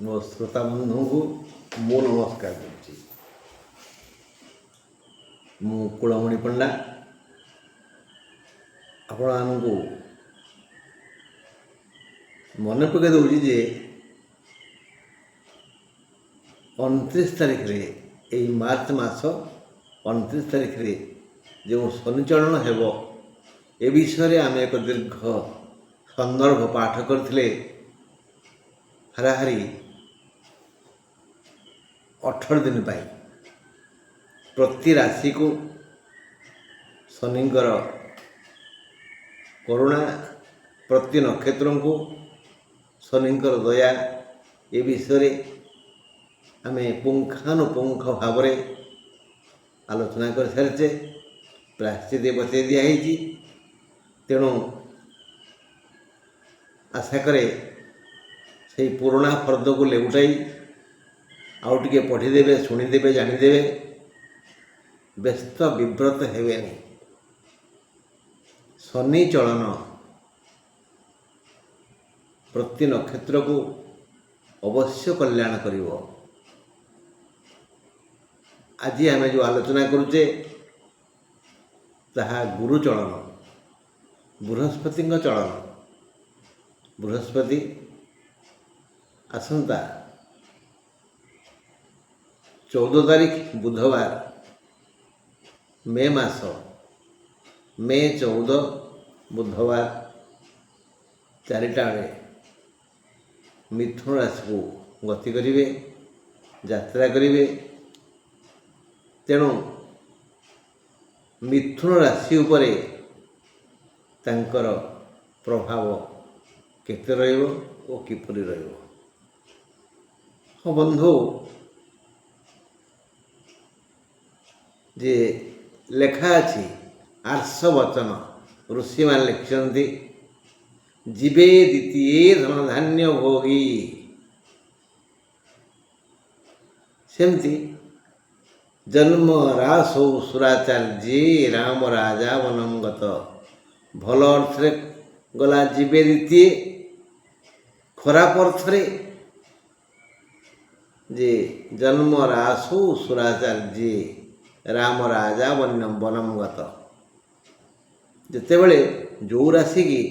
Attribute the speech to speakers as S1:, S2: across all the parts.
S1: ମୋ ଶ୍ରୋତା ବନ୍ଧୁଙ୍କୁ ମୁଁ ନମସ୍କାର କରୁଛି। ମୁଁ କୁଳମଣି ପଣ୍ଡା ଆପଣମାନଙ୍କୁ ମନେ ପକାଇ ଦେଉଛି ଯେ 29 ତାରିଖରେ ଏଇ ମାର୍ଚ୍ଚ ମାସ 29 ତାରିଖରେ ଯେଉଁ ଶନିଚଳନ ହେବ ଏ ବିଷୟରେ ଆମେ ଏକ ଦୀର୍ଘ ସନ୍ଦର୍ଭ ପାଠ କରିଥିଲେ। ହାରାହାରି 18 ଦିନ ପାଇଁ ପ୍ରତି ରାଶିକୁ ଶନିଙ୍କର କରୁଣା, ପ୍ରତି ନକ୍ଷତ୍ରଙ୍କୁ ଶନିଙ୍କର ଦୟା ଏ ବିଷୟରେ ଆମେ ପୁଙ୍ଖାନୁପୁଙ୍ଖ ଭାବରେ ଆଲୋଚନା କରିସାରିଛେ। ପ୍ରାୟଶ୍ଚିତ ବସାଇ ଦିଆହେଇଛି। ତେଣୁ ଆଶା କରେ ସେହି ପୁରୁଣା ଫର୍ଦ୍ଦକୁ ଲେଉଟାଇ ଆଉ ଟିକେ ପଢ଼ିଦେବେ, ଶୁଣିଦେବେ, ଜାଣିଦେବେ, ବ୍ୟସ୍ତ ବିବ୍ରତ ହେବେନି। ଶନି ଚଳନ ପ୍ରତି ନକ୍ଷତ୍ରକୁ ଅବଶ୍ୟ କଲ୍ୟାଣ କରିବ। ଆଜି ଆମେ ଯେଉଁ ଆଲୋଚନା କରୁଛେ ତାହା ଗୁରୁଚଳନ, ବୃହସ୍ପତିଙ୍କ ଚଳନ। ବୃହସ୍ପତି ଆସନ୍ତା 14 ତାରିଖ ବୁଧବାର ମେ ମାସ ମେ 14 ବୁଧବାର 4ଟା ବେଳେ ମିଥୁନ ରାଶିକୁ ଗତି କରିବେ, ଯାତ୍ରା କରିବେ। ତେଣୁ ମିଥୁନ ରାଶି ଉପରେ ତାଙ୍କର ପ୍ରଭାବ କେତେ ରହିବ ଓ କିପରି ରହିବ? ହଁ ବନ୍ଧୁ, ଯେ ଲେଖା ଅଛି ଆର୍ଷବଚନ, ଋଷିମାନେ ଲେଖିଛନ୍ତି ଯିବେ ଦ୍ୱିତୀୟ ଧନଧାନ୍ୟ ଭୋଗୀ। ସେମିତି ଜନ୍ମ ରାସୌ ସୁରାଚାର୍ଯ୍ୟେ ରାମ ରାଜା ବନଂ ଗତ। ଭଲ ଅର୍ଥରେ ଗଲା ଯିବେ ଦ୍ୱିତୀୟ, ଖରାପ ଅର୍ଥରେ ଯେ ଜନ୍ମ ରାସୌ ସୁରାଚାର୍ଯ୍ୟେ ରାମ ରାଜା ବନଂ ଗତ। ଯେତେବେଳେ ଯେଉଁ ରାଶିକି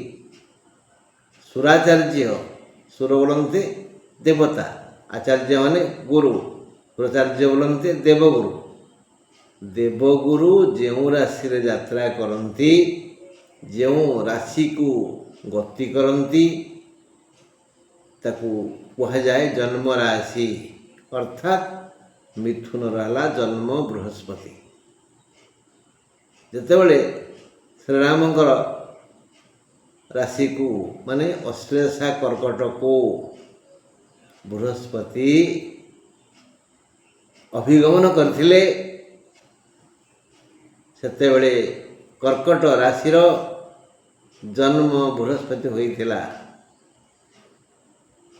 S1: ସୁରାଚାର୍ଯ୍ୟ, ସୁର ବୋଲନ୍ତି ଦେବତା, ଆଚାର୍ଯ୍ୟ ମାନେ ଗୁରୁ, ସୁରାଚାର୍ଯ୍ୟ ବୋଲନ୍ତି ଦେବଗୁରୁ। ଦେବଗୁରୁ ଯେଉଁ ରାଶିରେ ଯାତ୍ରା କରନ୍ତି, ଯେଉଁ ରାଶିକୁ ଗତି କରନ୍ତି, ତାକୁ କୁହାଯାଏ ଜନ୍ମ ରାଶି। ଅର୍ଥାତ୍ ମିଥୁନର ହେଲା ଜନ୍ମ ବୃହସ୍ପତି। ଯେତେବେଳେ ଶ୍ରୀରାମଙ୍କର ରାଶିକୁ ମାନେ ଅଶ୍ଳେଷା କର୍କଟକୁ ବୃହସ୍ପତି ଅଭିଗମନ କରିଥିଲେ, ସେତେବେଳେ କର୍କଟ ରାଶିର ଜନ୍ମ ବୃହସ୍ପତି ହୋଇଥିଲା।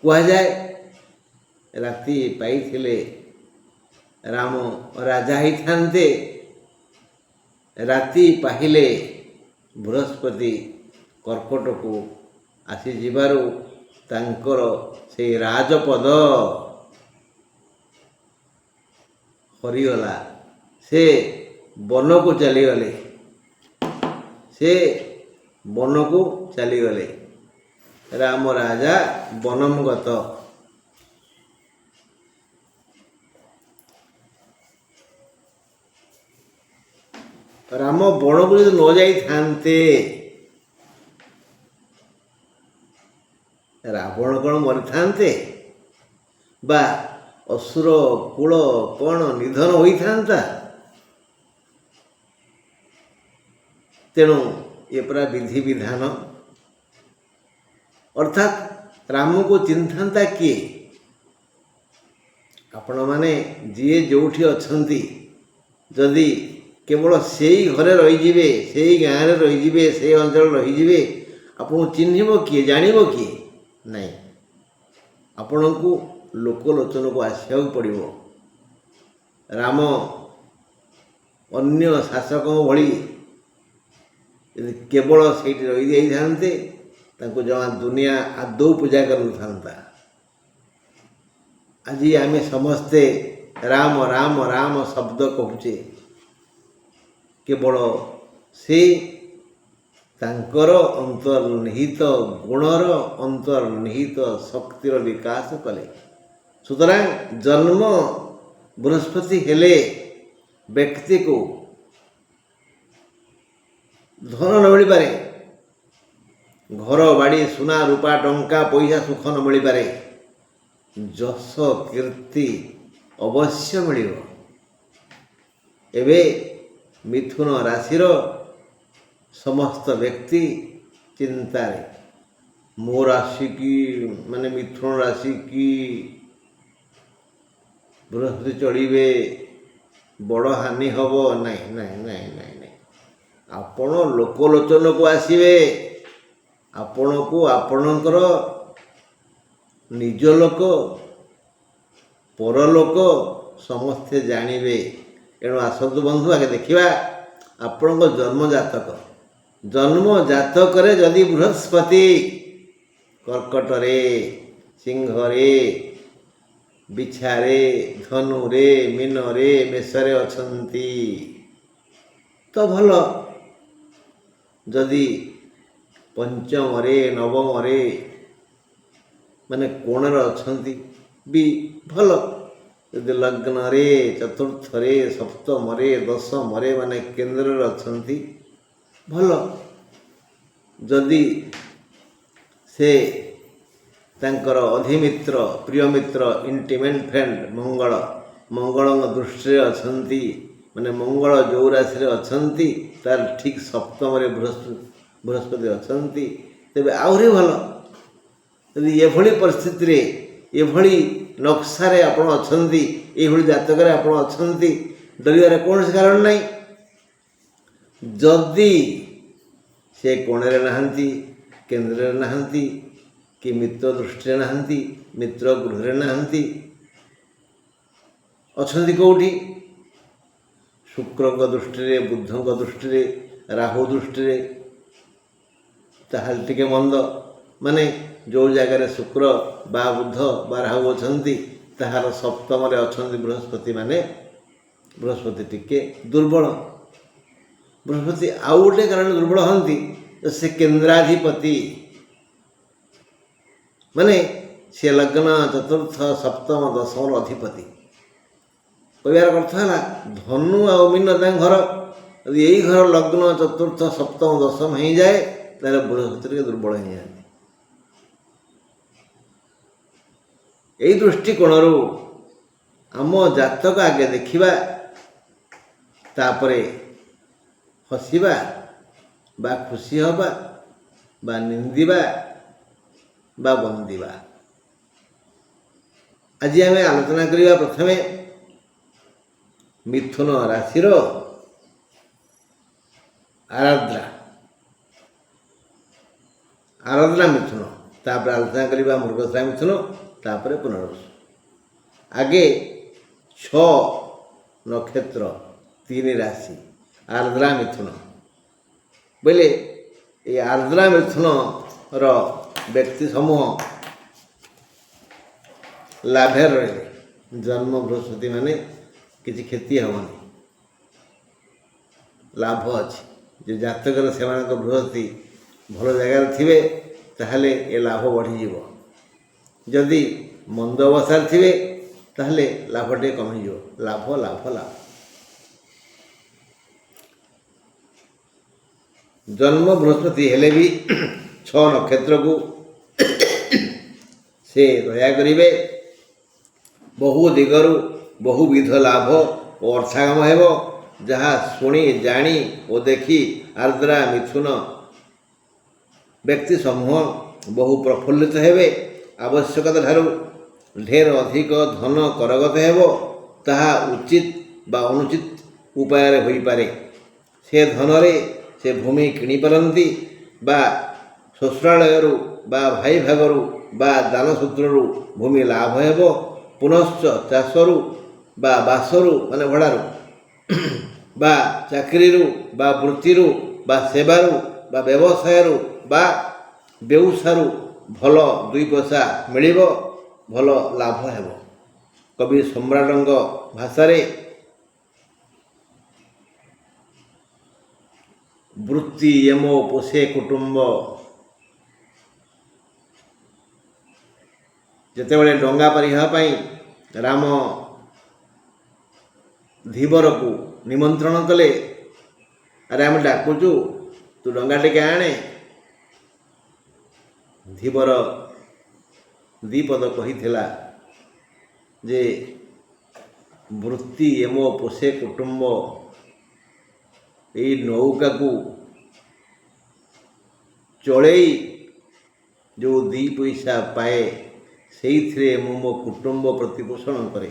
S1: କୁହାଯାଏ ରାତି ପାଇଥିଲେ ରାମ ରାଜା ହେଇଥାନ୍ତେ, ରାତି ପାହିଲେ ବୃହସ୍ପତି କର୍କଟକୁ ଆସିଯିବାରୁ ତାଙ୍କର ସେଇ ରାଜପଦ ହରିଗଲା। ସେ ବନକୁ ଚାଲିଗଲେ, ସେ ବନକୁ ଚାଲିଗଲେ। ରାମ ରାଜା ବନଂ ଗତ। ରାମ ବଣକୁ ଯଦି ନ ଯାଇଥାନ୍ତେ, ରାବଣ କ'ଣ ମରିଥାନ୍ତେ ବା ଅସୁର କୂଳ କ'ଣ ନିଧନ ହୋଇଥାନ୍ତା? ତେଣୁ ଏ ପରା ବିଧିବିଧାନ। ଅର୍ଥାତ୍ ରାମକୁ ଚିହ୍ନିଥାନ୍ତା କିଏ? ଆପଣମାନେ ଯିଏ ଯେଉଁଠି ଅଛନ୍ତି, ଯଦି କେବଳ ସେଇ ଘରେ ରହିଯିବେ, ସେଇ ଗାଁରେ ରହିଯିବେ, ସେଇ ଅଞ୍ଚଳରେ ରହିଯିବେ, ଆପଣଙ୍କୁ ଚିହ୍ନିବ କିଏ, ଜାଣିବ କିଏ? ନାହିଁ। ଆପଣଙ୍କୁ ଲୋକଲୋଚନକୁ ଆସିବାକୁ ପଡ଼ିବ। ରାମ ଅନ୍ୟ ଶାସକଙ୍କ ଭଳି ଯଦି କେବଳ ସେଇଠି ରହିଯାଇଥାନ୍ତେ, ତାଙ୍କୁ ଜମା ଦୁନିଆ ଆଦୌ ପୂଜା କରିନଥାନ୍ତା। ଆଜି ଆମେ ସମସ୍ତେ ରାମ ରାମ ରାମ ଶବ୍ଦ କହୁଛେ, କେବଳ ସେ ତାଙ୍କର ଅନ୍ତର୍ନିହିତ ଗୁଣର ଅନ୍ତର୍ନିହିତ ଶକ୍ତିର ବିକାଶ କଲେ। ସୁତରାଂ ଜନ୍ମ ବୃହସ୍ପତି ହେଲେ ବ୍ୟକ୍ତିକୁ ଧନ ନ ମିଳିପାରେ, ଘର ବାଡ଼ି ସୁନା ରୂପା ଟଙ୍କା ପଇସା ସୁଖ ନ ମିଳିପାରେ, ଯଶ କୀର୍ତ୍ତି ଅବଶ୍ୟ ମିଳିବ। ଏବେ ମିଥୁନ ରାଶିର ସମସ୍ତ ବ୍ୟକ୍ତି ଚିନ୍ତାରେ, ମୋ ରାଶି କି ମାନେ ମିଥୁନ ରାଶି କି ବୃହସ୍ପତି ଚଢ଼ିବେ, ବଡ଼ ହାନି ହେବ। ନାଇଁ ନାଇଁ ନାଇଁ ନାଇଁ ନାଇଁ, ଆପଣ ଲୋକଲୋଚନକୁ ଆସିବେ, ଆପଣଙ୍କୁ ଆପଣଙ୍କର ନିଜ ଲୋକ ପରଲୋକ ସମସ୍ତେ ଜାଣିବେ। ଏଣୁ ଆସନ୍ତୁ ବନ୍ଧୁ, ଆଗେ ଦେଖିବା ଆପଣଙ୍କ ଜନ୍ମ ଜାତକ। ଜନ୍ମ ଜାତକରେ ଯଦି ବୃହସ୍ପତି କର୍କଟରେ, ସିଂହରେ, ବିଛାରେ, ଧନୁରେ, ମୀନରେ, ମେଷରେ ଅଛନ୍ତି ତ ଭଲ। ଯଦି ପଞ୍ଚମରେ, ନବମରେ ମାନେ କୋଣରେ ଅଛନ୍ତି ବି ଭଲ। ଯଦି ଲଗ୍ନରେ, ଚତୁର୍ଥରେ, ସପ୍ତମରେ, ଦଶମରେ ମାନେ କେନ୍ଦ୍ରରେ ଅଛନ୍ତି ଭଲ। ଯଦି ସେ ତାଙ୍କର ଅଧିମିତ୍ର, ପ୍ରିୟମିତ୍ର, ଇଣ୍ଟିମେଟ୍ ଫ୍ରେଣ୍ଡ ମଙ୍ଗଳଙ୍କ ଦୃଷ୍ଟିରେ ଅଛନ୍ତି, ମାନେ ମଙ୍ଗଳ ଯେଉଁ ରାଶିରେ ଅଛନ୍ତି ତାର ଠିକ୍ ସପ୍ତମରେ ବୃହସ୍ପତି ଅଛନ୍ତି, ତେବେ ଆହୁରି ଭଲ। ଯଦି ଏଭଳି ପରିସ୍ଥିତିରେ, ଏଭଳି ନକ୍ସାରେ ଆପଣ ଅଛନ୍ତି, ଏଭଳି ଜାତକରେ ଆପଣ ଅଛନ୍ତି, ଡରିବାର କୌଣସି କାରଣ ନାହିଁ। ଯଦି ସେ କୋଣରେ ନାହାନ୍ତି, କେନ୍ଦ୍ରରେ ନାହାନ୍ତି, କି ମିତ୍ର ଦୃଷ୍ଟିରେ ନାହାନ୍ତି, ମିତ୍ର ଗୃହରେ ନାହାନ୍ତି, ଅଛନ୍ତି କେଉଁଠି? ଶୁକ୍ରଙ୍କ ଦୃଷ୍ଟିରେ, ବୁଧଙ୍କ ଦୃଷ୍ଟିରେ, ରାହୁ ଦୃଷ୍ଟିରେ, ତାହେଲେ ଟିକେ ମନ୍ଦ। ମାନେ ଯେଉଁ ଜାଗାରେ ଶୁକ୍ର ବା ବୁଧ ବା ରାହୁ ଅଛନ୍ତି ତାହାର ସପ୍ତମରେ ଅଛନ୍ତି ବୃହସ୍ପତି, ମାନେ ବୃହସ୍ପତି ଟିକେ ଦୁର୍ବଳ। ବୃହସ୍ପତି ଆଉ ଗୋଟେ କାରଣ ଦୁର୍ବଳ ହୁଅନ୍ତି, ସେ କେନ୍ଦ୍ରାଧିପତି, ମାନେ ସେ ଲଗ୍ନ, ଚତୁର୍ଥ, ସପ୍ତମ, ଦଶମର ଅଧିପତି। କହିବାର ଅର୍ଥ ହେଲା ଧନୁ ଆଉ ମୀନ ତାଙ୍କ ଘର। ଯଦି ଏଇ ଘର ଲଗ୍ନ, ଚତୁର୍ଥ, ସପ୍ତମ, ଦଶମ ହେଇଯାଏ ତାହେଲେ ବୃହସ୍ପତି ଟିକେ ଦୁର୍ବଳ ହେଇଯାଆନ୍ତି। ଏଇ ଦୃଷ୍ଟିକୋଣରୁ ଆମ ଜାତକ ଆଗେ ଦେଖିବା, ତାପରେ ହସିବା ବା ଖୁସି ହେବା ବା ନିନ୍ଦିବା ବା ବନ୍ଦିବା। ଆଜି ଆମେ ଆଲୋଚନା କରିବା ପ୍ରଥମେ ମିଥୁନ ରାଶିର ଆରଦ୍ରା ମିଥୁନ, ତାପରେ ଆଲୋଚନା କରିବା ମୃଗଶ୍ରା ମିଥୁନ, ତାପରେ ପୁନର୍ବସୁ। ଆଗେ 6 ନକ୍ଷତ୍ର 3 ରାଶି ଆର୍ଦ୍ରା ମିଥୁନ ବୋଇଲେ এই ଆର୍ଦ୍ରା ମିଥୁନର ବ୍ୟକ୍ତି ସମୂହ ଲାଭରେ ରହିବେ। ଜନ୍ମ ବୃହସ୍ପତି ମାନେ କିଛି କ୍ଷତି ହେବନି, ଲାଭ ଅଛି। ଯେ ଜାତକରେ ସେମାନଙ୍କ ବୃହସ୍ପତି ଭଲ ଜାଗାରେ ଥିବେ ତାହେଲେ ଏ ଲାଭ ବଢ଼ିଯିବ। ଯଦି ମନ୍ଦ ଅବସ୍ଥାରେ ଥିବେ ତାହେଲେ ଲାଭ ଟିକେ କମିଯିବ। ଲାଭ ଲାଭ ଲାଭ। ଜନ୍ମ ବୃହସ୍ପତି ହେଲେ ବି 6 ନକ୍ଷତ୍ରକୁ ସେ ଦୟା କରିବେ। ବହୁ ଦିଗରୁ ବହୁବିଧ ଲାଭ ଓ ଅର୍ଥାଗମ ହେବ, ଯାହା ଶୁଣି ଜାଣି ଓ ଦେଖି ଆର୍ଦ୍ରା ମିଥୁନ ବ୍ୟକ୍ତି ସମୂହ ବହୁ ପ୍ରଫୁଲ୍ଲିତ ହେବେ। ଆବଶ୍ୟକତା ଠାରୁ ଢେର ଅଧିକ ଧନ କରଗତ ହେବ। ତାହା ଉଚିତ ବା ଅନୁଚିତ ଉପାୟରେ ହୋଇପାରେ। ସେ ଧନରେ ସେ ଭୂମି କିଣିପାରନ୍ତି ବା ଶ୍ୱଶୁରାଳୟରୁ ବା ଭାଇ ଭାଗରୁ ବା ଦାନସୂତ୍ରରୁ ଭୂମି ଲାଭ ହେବ। ପୁନଶ୍ଚ ଚାଷରୁ ବା ବାସରୁ ମାନେ ଭଡ଼ାରୁ ବା ଚାକିରିରୁ ବା ବୃତ୍ତିରୁ ବା ସେବାରୁ ବା ବ୍ୟବସାୟରୁ ବା ବେଉସାରୁ ଭଲ 2 ପଇସା ମିଳିବ, ଭଲ ଲାଭ ହେବ। कवि सम्राट भाषा वृत्ति यमो पोषे कुटुंब जेतेबेले डंगा परिहापाई राम धीवर को निमंत्रण कले अरे आम डाकुचु तू डंगा टिके आणे धीवर दीपद कही जे वृत्ति एमो पोषे कुटुंब यही नौका को चलई जो दी पैसा पाए से मो कुटुंब प्रतिपोषण करे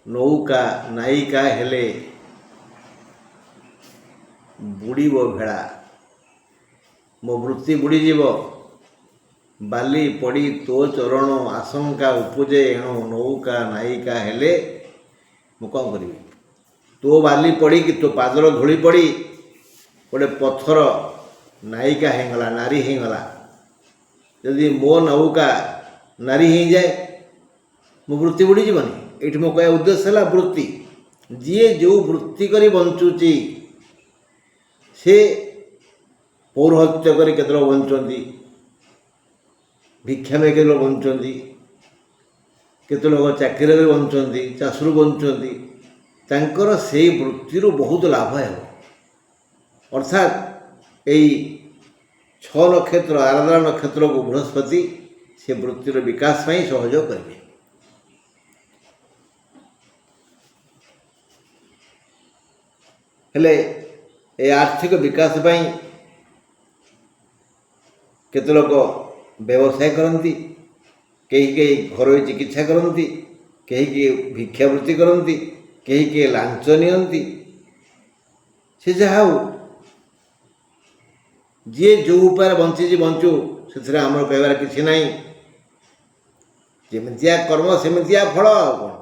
S1: नौका नायिका हेले बुड़ीब भेड़ा मो वृत्ति बुड़ीजीव बाली पड़ी तो चरण आशंका उपजे एणु नौका नायिका हेले मु कौन करी तो बाली पड़ी कि तो पादर धूली पड़ी गोटे पत्थर नायिका होगला नारी होगला यदि मो नौका नारी हो जाए मो वृत्ति बुड़ी जीवनी ये मो कह उद्देश्य है वृत्ति जी जो वृत्ति करी बंचुची से पौरहत्या करी केते लोग बंचती भिक्षा में केते लोग बंचती केते लोग चाकरी बंचती चाषरू बंचती तांकर से वृत्ति बहुत लाभ है अर्थात यही 6 नक्षत्र आराधना नक्षत्र को बृहस्पति से वृत्तिर विकास में सहयोग करेंगे हेले ए आर्थिक विकास पाई केते लोग व्यवसाय करती कहीं घरोई चिकित्सा करती कहीं भिक्षावृत्ति करती कहीं लांच नियंती से जहा जी जो उपाय बंची बंचु से आमर कहबार किसी ना जमितिया कर्म सेमितिया फल कौन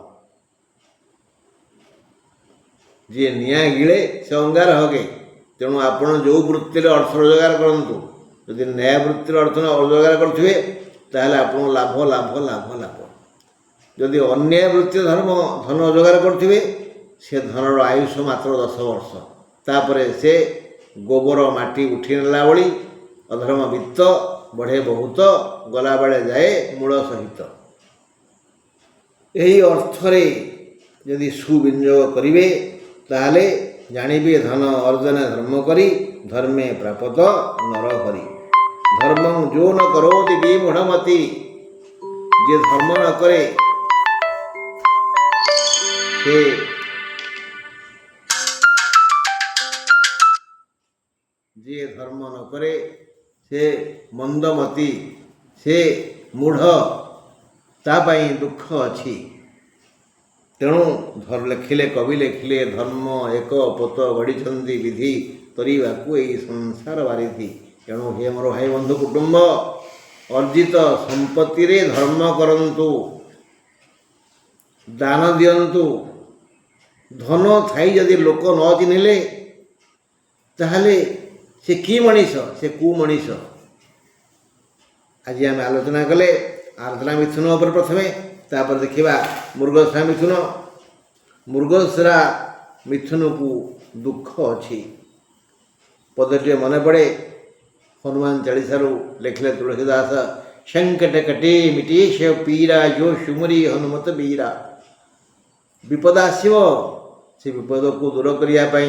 S1: जी निआ गिले से अंगार हगे तेणु आपण जो वृत्ति अर्थ रोजगार करूँ यदि न्याय वृत्ति अर्थ रोजगार करेंगे ताहले आपण लाभ लाभ लाभ लाभ जदि अन्याय वृत्ति धर्म धन रोजगार करेंगे से धनर आयुष मात्र 10 वर्ष तापर से गोबर माटी उठी नेला बड़ी अधर्म वित्त बढ़े बहुत गला बेले जाए मूल सहित यही अर्थरे यदि सुविनियोग करिवे ताहले जानिबे धन अर्जन धर्म करी धर्मे प्राप्त नर हरि धर्म जो न करोति विमूढ़मति जे धर्म न करे से जे धर्म न करे से मंदमती से मूढ़ तापाई दुख अच्छी तेणु लिखिले कवि लिखिले धर्म एक पोत गढ़ी विधि करने को यही संसार बारिधि तेणु हे मोर भाई बंधु कुटुंब अर्जित संपत्ति रे धर्म करंतु दान दियंतु धन थाई जदि लोक न चिन्हले ताहले से कि मनीष से कु मनीष आज आम आलोचना कले आराधना मिथुन पर प्रथमे तापर देखा मृगश्रा मिथुन मृगश्रा मिथुन को दुख अच्छी पदटे मन पड़े हनुमान चालीसा लिखले तुलसीदास संकट कटे मिटेश पीरा जो सुमरी हनुमत बीरा विपद आसव से विपद को दूर करने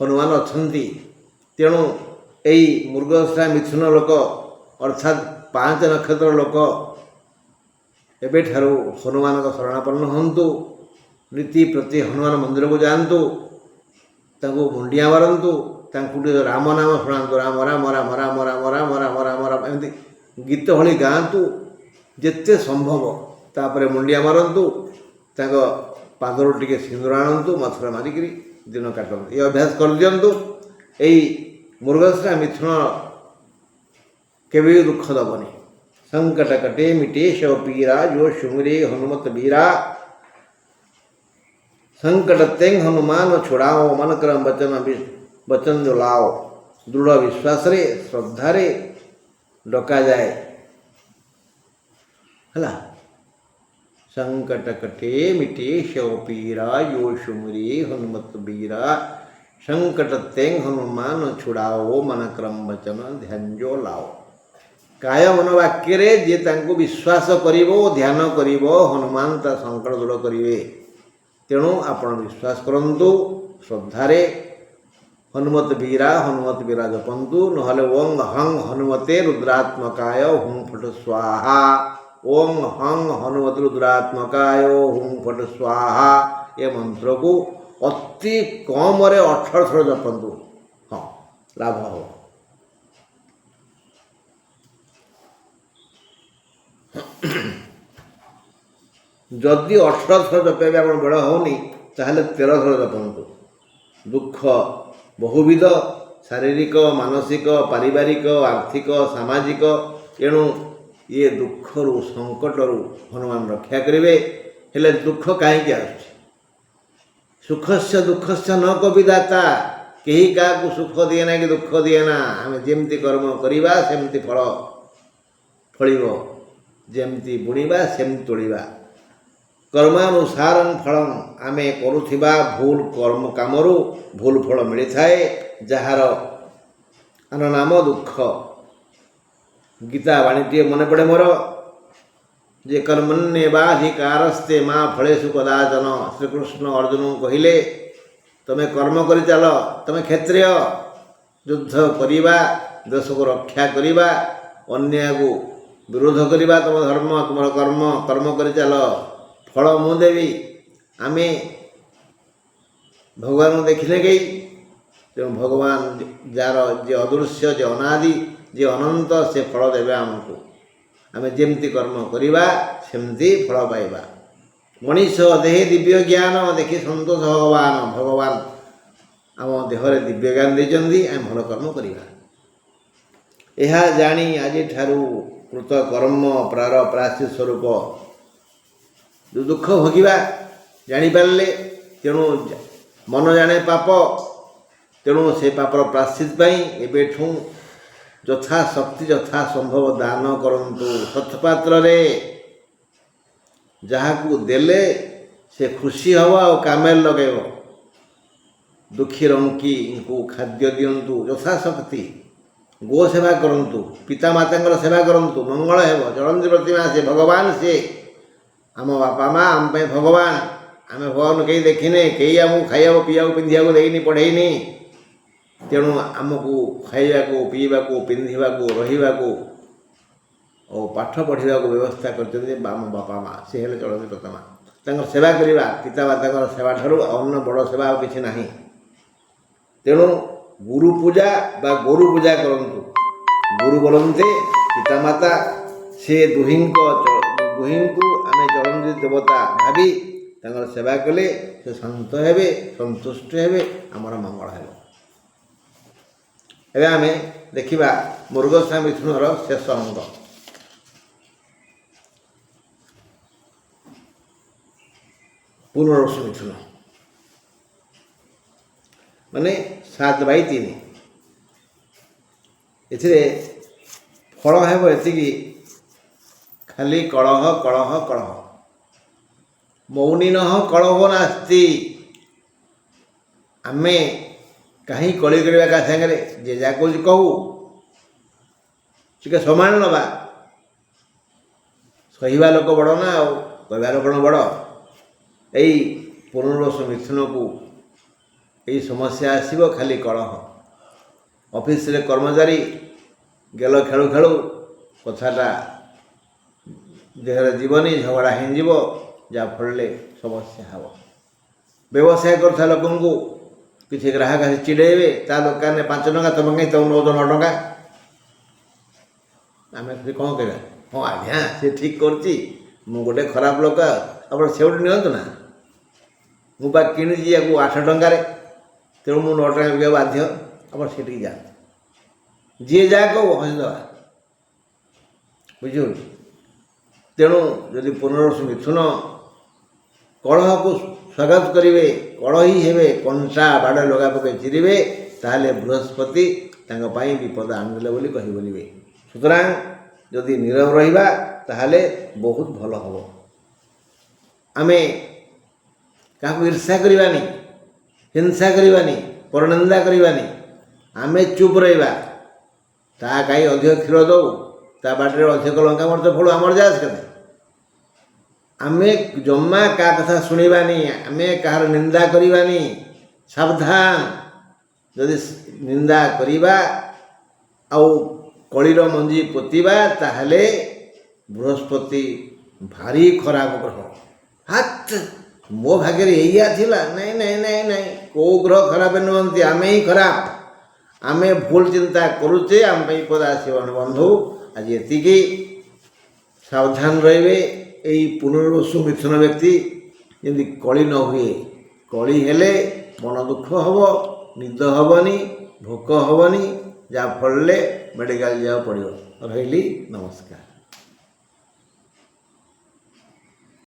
S1: हनुमान अच्छी तेणु यही मृगश्रा मिथुन लोक अर्थात 5 नक्षत्र लोक एबे ठारू हनुमान का शरणापन्न हंतु नीति प्रति हनुमान मंदिर को जातु मुंडिया मारतु राम नाम शुणातु राम राम राम राम राम राम राम राम राम एमती गीत भली गातु जिते संभव तापर मुंडिया मारतु पादर टिके सिंदूर आणतु मथुरा मारिक दिन काटतु ये अभ्यास कर दिंतु यही मृगश्रा मिथुन केवे दुख दबनी संकट कटे मिटेश पीरा जो सुमरे हनुमत बीरा संकट तेंग हनुमान छुड़ाओ मन क्रम वचन जो लाओ दृढ़ विश्वास रे श्रद्धा रे डका जाए हला संकट कटे मिटे शव पीरा यो सुमरी हनुमत बीरा संकट तें हनुमान छुड़ाओ मन क्रम वचन ध्यान लाओ। काय मनोवाक्य रे जे तांको विश्वास करिवो ध्यान करिवो हनुमान ता संकट दूर करिवे। तेणु आपण विश्वास करंतु श्रद्धारे हनुमत बीरा जपंतु नहले ओं हं हनुमते रुद्रात्मकाय हुं फट स्वाहा। ओं हं हनुमत रुद्रात्मकाय हुं फट स्वाहा ये मंत्र को अति कम 18 थर जपंतु। हाँ लाभ हो। जदि 18 थर जपे आप बेड़ होनी ताहले 13 थर जपंतु। दुख बहुविध शारीरिक मानसिक पारिवारिक आर्थिक सामाजिक एणु ये दुख रु संकट रु हनुमान रक्षा करेंगे। हेले दुख कहीं आसुछि सुखस्य दुखस्य न कविदाता कहीं क्या सुख दिए ना कि दुख दिए ना। आम जमती कर्म करवा सेमती फल फलिब जमती बुणवा सेमती तोड़वा कर्मानुसार फलम आमे करुथिबा भूल कर्म कामरू भूल फल मिलता है जार आन नाम दुख। गीता वाणीटे मन पड़े मोर जे कर्मण्येवाधिकारस्ते माँ फलेषु कदाचन। श्रीकृष्ण अर्जुन कहले तमें कर्म कर चल तमें क्षत्रिय युद्ध करवा देश को रक्षा करवा अन्याय को विरोध करवा तुम धर्म तुम कर्म कर्म कर चल फल मु देवी। आमे भगवान देखिले गई तेणु भगवान जार जे अदृश्य जे अनादि जे अनंत से फल देवे आमको। आम जमती कर्म करवा सेमती फल पाइबा। मनीष देहे दिव्य ज्ञान देखि सतोष भगवान भगवान आम देहरे दिव्य ज्ञान देते आम भल कर्म करवा। यह जानी आज ठारू कृत कर्म प्रायश्चित स्वरूप जो दुख भोगिबा जानीपारे तेणु मन जाने पाप तेणु से पापर प्रायश्चित एबेठू यथा शक्ति यथा संभव दान करंतु। सत्पात्र रे जहाकू देले से खुशी हव आ कामे लगेब। दुखी रंकी इनको खाद्य दिंतु यथा शक्ति। गो सेवा करंतु पिता माता सेवा करंतु मंगल हेब। चलंती प्रतिमा से भगवान से आम बापा माँ आम भगवान आम भगवान कहीं देखने कहीं आमको खाया पीवा पिंधा देनी पढ़ेनी तेणु आमको खाइबा पीवा पिंधा रहा और पाठ पढ़ा व्यवस्था करम बापा माँ से हेल्ले चलती प्रतिमा सेवा करवा पिता माता सेवा ठार अन्न बड़ सेवा किसी ना। तेणु गुरु पूजा बा गोरु पूजा करंतु। गुरु बोलते पिता माता से दुहीं को आम चलती देवता भावी सेवा कले से शांत हेबे संतुष्ट हेबे आमर मंगल हेब। एबे आमे देखिबा मृगसा मिथुनर शेष अंग पुनर्वसु मिथुन माने 7/3 एथिरे फल हेब एतिकी खाली कलह कलह कलह मौनिनः कलहो नास्ति। आमे कहीं कली करवा का सागर जे जा कुछ कहू टे समान नवा सहीवा लोक बड़ ना कहवा लोक बड़। यही पुनर्वसु मिथुन को यही समस्या आसब खाली कलह। ऑफिस रे कर्मचारी गेल खेलु खेलु कथाटा देहरे जीवनी झगड़ा हिंजीव जाफल समस्या हे। व्यवसाय करता लोक किसी ग्राहक आसी चिड़ेबे ता दुकान में 5 टका तुम कहीं तुम नौ 9 टका आम कौन कह हाँ आज्ञा सी ठीक कर गोटे खराब लोक आप से नियंतु ना मुझे किणुची या 8 टकर तेणु मु 9 टका बिका बाध्य आप से जा जी जा कह हसीदवा बुझ। तेणु जदि पुनर्वसु मिथुन कलह को स्वागत करेंगे कलही हेबे कंटा बाड़ लगा पके चिरे ताहले बृहस्पति विपद आनिदेले बोली कही बोलिबे। सुतरां जदि नीरव रहिबा ताहले बहुत भल हबो। आमे क्या ईर्षा करवानी, हिंसा करवानी, परनिंदा करवानी, आमे चुप रहा। ता गाई अधिक क्षीर दौ, ता बाटर अधिक लंका मर्च फल आमर जास के आमे जमा क्या कथा शुणवानी, आमे कहार निंदा करवानी। सावधान, जदि निंदा करिबा आउ कलिर मंजी पोतिबा ताहले बृहस्पति भारी खराब ग्रह। हाथ मो भाग्य एया थिला, नहीं नहीं नहीं नहीं, को ग्रह खराब नुहति, आमे ही खराब। आमे भूल चिंता करुचे, आम पद आसवन बंधु। आज एतिकी सावधान रहिबे। एई पुनर्वसु मिथुन व्यक्ति जदि कली न हुए, कली हेले मन दुख हब, निद हबनी, भोक हबनी, जहाँफल मेडिकल जाओ पड़ो। रही नमस्कार।